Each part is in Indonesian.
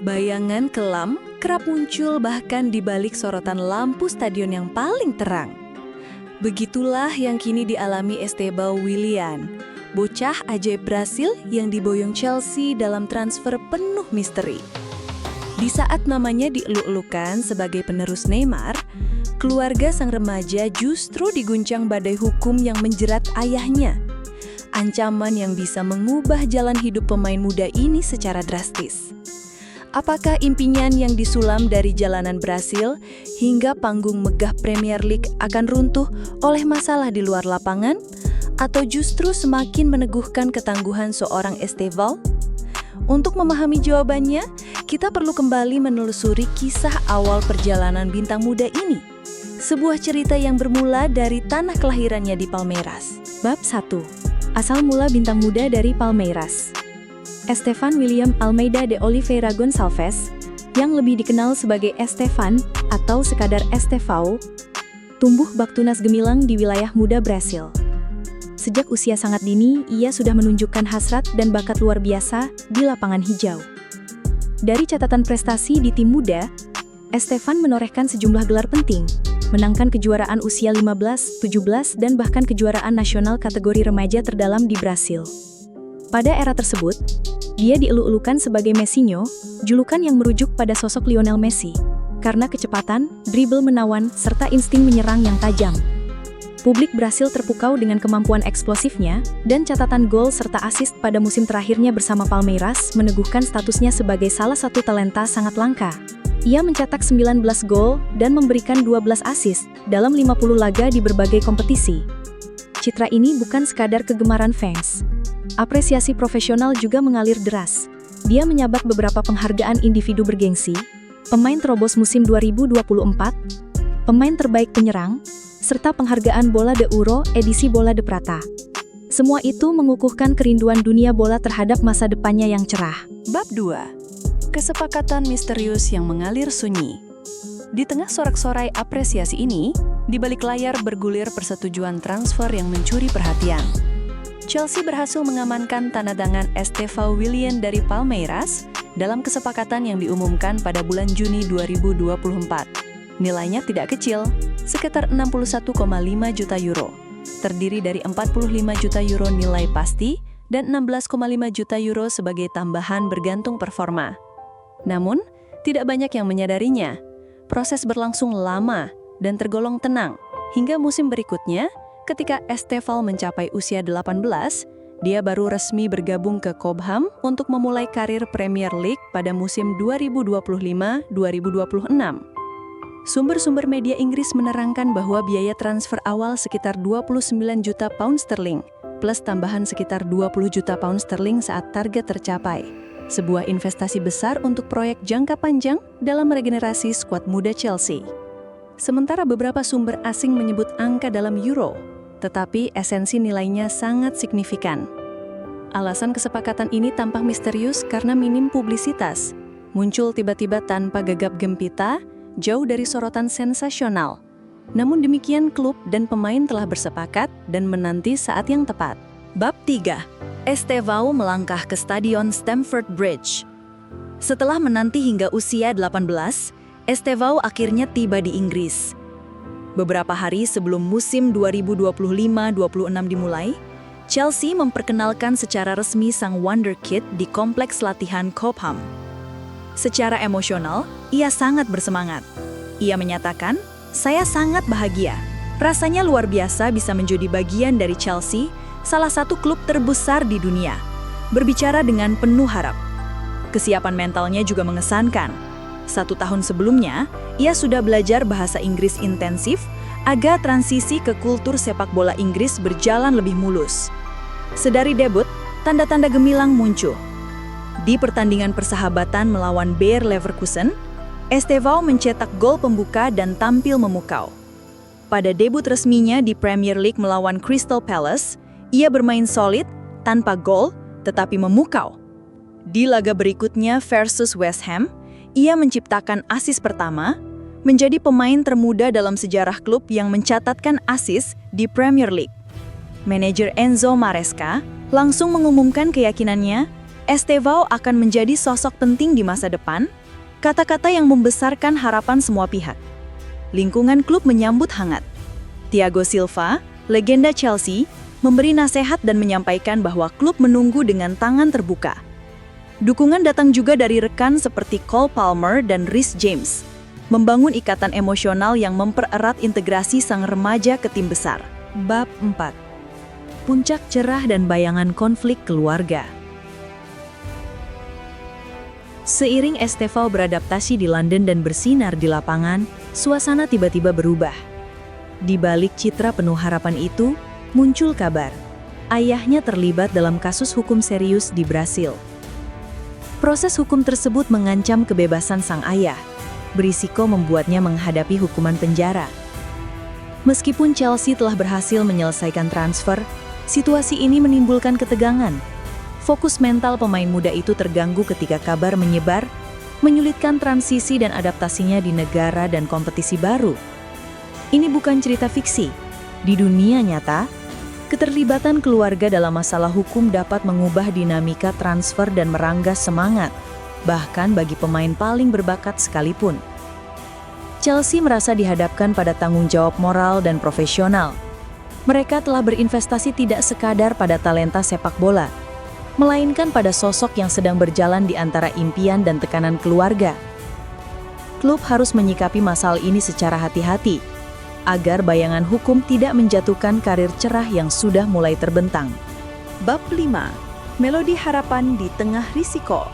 Bayangan kelam kerap muncul bahkan di balik sorotan lampu stadion yang paling terang. Begitulah yang kini dialami Estevão Willian, bocah ajaib Brasil yang diboyong Chelsea dalam transfer penuh misteri. Di saat namanya dieluk-elukan sebagai penerus Neymar, keluarga sang remaja justru diguncang badai hukum yang menjerat ayahnya. Ancaman yang bisa mengubah jalan hidup pemain muda ini secara drastis. Apakah impian yang disulam dari jalanan Brasil hingga panggung megah Premier League akan runtuh oleh masalah di luar lapangan? Atau justru semakin meneguhkan ketangguhan seorang Estevão? Untuk memahami jawabannya, kita perlu kembali menelusuri kisah awal perjalanan bintang muda ini. Sebuah cerita yang bermula dari tanah kelahirannya di Palmeiras. Bab 1. Asal mula bintang muda dari Palmeiras. Estevão William Almeida de Oliveira Gonçalves, yang lebih dikenal sebagai Estevão atau sekadar Estevão, tumbuh bak tunas gemilang di wilayah muda Brasil. Sejak usia sangat dini, ia sudah menunjukkan hasrat dan bakat luar biasa di lapangan hijau. Dari catatan prestasi di tim muda, Estevão menorehkan sejumlah gelar penting, menangkan kejuaraan usia 15, 17, dan bahkan kejuaraan nasional kategori remaja terdalam di Brasil. Pada era tersebut, dia dieluk-elukan sebagai Messinho, julukan yang merujuk pada sosok Lionel Messi, karena kecepatan, dribble menawan, serta insting menyerang yang tajam. Publik Brasil terpukau dengan kemampuan eksplosifnya, dan catatan gol serta assist pada musim terakhirnya bersama Palmeiras meneguhkan statusnya sebagai salah satu talenta sangat langka. Ia mencetak 19 gol dan memberikan 12 assist dalam 50 laga di berbagai kompetisi. Citra ini bukan sekadar kegemaran fans. Apresiasi profesional juga mengalir deras. Dia menyabet beberapa penghargaan individu bergengsi, pemain terobos musim 2024, pemain terbaik penyerang, serta penghargaan Bola de Ouro edisi Bola de Prata. Semua itu mengukuhkan kerinduan dunia bola terhadap masa depannya yang cerah. Bab 2. Kesepakatan misterius yang mengalir sunyi. Di tengah sorak-sorai apresiasi ini, di balik layar bergulir persetujuan transfer yang mencuri perhatian. Chelsea berhasil mengamankan tanda tangan Estevão Willian dari Palmeiras dalam kesepakatan yang diumumkan pada bulan Juni 2024. Nilainya tidak kecil, sekitar 61,5 juta euro. Terdiri dari 45 juta euro nilai pasti dan 16,5 juta euro sebagai tambahan bergantung performa. Namun, tidak banyak yang menyadarinya. Proses berlangsung lama dan tergolong tenang, hingga musim berikutnya, ketika Estevão mencapai usia 18, dia baru resmi bergabung ke Cobham untuk memulai karir Premier League pada musim 2025-2026. Sumber-sumber media Inggris menerangkan bahwa biaya transfer awal sekitar 29 juta pound sterling, plus tambahan sekitar 20 juta pound sterling saat target tercapai. Sebuah investasi besar untuk proyek jangka panjang dalam regenerasi skuad muda Chelsea. Sementara beberapa sumber asing menyebut angka dalam euro, tetapi esensi nilainya sangat signifikan. Alasan kesepakatan ini tampak misterius karena minim publisitas. Muncul tiba-tiba tanpa gegap gempita, jauh dari sorotan sensasional. Namun demikian klub dan pemain telah bersepakat dan menanti saat yang tepat. Bab 3. Estevão melangkah ke Stadion Stamford Bridge. Setelah menanti hingga usia 18, Estevão akhirnya tiba di Inggris. Beberapa hari sebelum musim 2025-26 dimulai, Chelsea memperkenalkan secara resmi sang wonderkid di kompleks latihan Cobham. Secara emosional, ia sangat bersemangat. Ia menyatakan, "Saya sangat bahagia. Rasanya luar biasa bisa menjadi bagian dari Chelsea, salah satu klub terbesar di dunia." Berbicara dengan penuh harap. Kesiapan mentalnya juga mengesankan. 1 tahun sebelumnya, ia sudah belajar bahasa Inggris intensif agar transisi ke kultur sepak bola Inggris berjalan lebih mulus. Sedari debut, tanda-tanda gemilang muncul. Di pertandingan persahabatan melawan Bayer Leverkusen, Estevão mencetak gol pembuka dan tampil memukau. Pada debut resminya di Premier League melawan Crystal Palace, ia bermain solid, tanpa gol, tetapi memukau. Di laga berikutnya versus West Ham, ia menciptakan assist pertama, menjadi pemain termuda dalam sejarah klub yang mencatatkan assist di Premier League. Manajer Enzo Maresca langsung mengumumkan keyakinannya Estevao akan menjadi sosok penting di masa depan, kata-kata yang membesarkan harapan semua pihak. Lingkungan klub menyambut hangat. Thiago Silva, legenda Chelsea, memberi nasihat dan menyampaikan bahwa klub menunggu dengan tangan terbuka. Dukungan datang juga dari rekan seperti Cole Palmer dan Reece James, membangun ikatan emosional yang mempererat integrasi sang remaja ke tim besar. Bab 4. Puncak cerah dan bayangan konflik keluarga. Seiring Estevao beradaptasi di London dan bersinar di lapangan, suasana tiba-tiba berubah. Di balik citra penuh harapan itu, muncul kabar. Ayahnya terlibat dalam kasus hukum serius di Brasil. Proses hukum tersebut mengancam kebebasan sang ayah, berisiko membuatnya menghadapi hukuman penjara. Meskipun Chelsea telah berhasil menyelesaikan transfer, situasi ini menimbulkan ketegangan. Fokus mental pemain muda itu terganggu ketika kabar menyebar, menyulitkan transisi dan adaptasinya di negara dan kompetisi baru. Ini bukan cerita fiksi. Di dunia nyata, keterlibatan keluarga dalam masalah hukum dapat mengubah dinamika transfer dan meranggas semangat, bahkan bagi pemain paling berbakat sekalipun. Chelsea merasa dihadapkan pada tanggung jawab moral dan profesional. Mereka telah berinvestasi tidak sekadar pada talenta sepak bola, melainkan pada sosok yang sedang berjalan di antara impian dan tekanan keluarga. Klub harus menyikapi masalah ini secara hati-hati, agar bayangan hukum tidak menjatuhkan karir cerah yang sudah mulai terbentang. Bab 5. Melodi harapan di tengah risiko.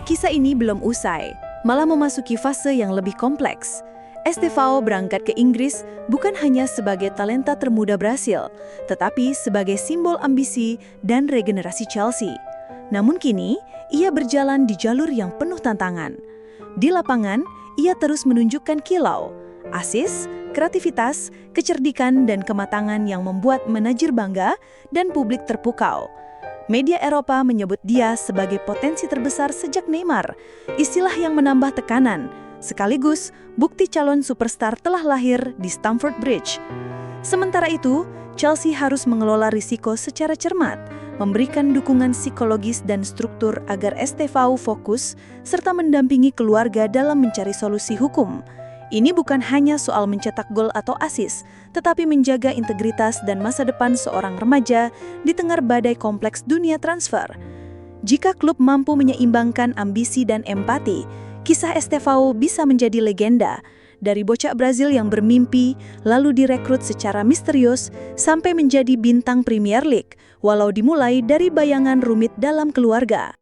Kisah ini belum usai, malah memasuki fase yang lebih kompleks. Estevao berangkat ke Inggris bukan hanya sebagai talenta termuda Brasil, tetapi sebagai simbol ambisi dan regenerasi Chelsea. Namun kini, ia berjalan di jalur yang penuh tantangan. Di lapangan, ia terus menunjukkan kilau, asis, kreativitas, kecerdikan, dan kematangan yang membuat manajer bangga dan publik terpukau. Media Eropa menyebut dia sebagai potensi terbesar sejak Neymar, istilah yang menambah tekanan. Sekaligus, bukti calon superstar telah lahir di Stamford Bridge. Sementara itu, Chelsea harus mengelola risiko secara cermat, memberikan dukungan psikologis dan struktur agar Estevao fokus, serta mendampingi keluarga dalam mencari solusi hukum. Ini bukan hanya soal mencetak gol atau asis, tetapi menjaga integritas dan masa depan seorang remaja di tengah badai kompleks dunia transfer. Jika klub mampu menyeimbangkan ambisi dan empati, kisah Estevao bisa menjadi legenda, dari bocah Brazil yang bermimpi, lalu direkrut secara misterius, sampai menjadi bintang Premier League, walau dimulai dari bayangan rumit dalam keluarga.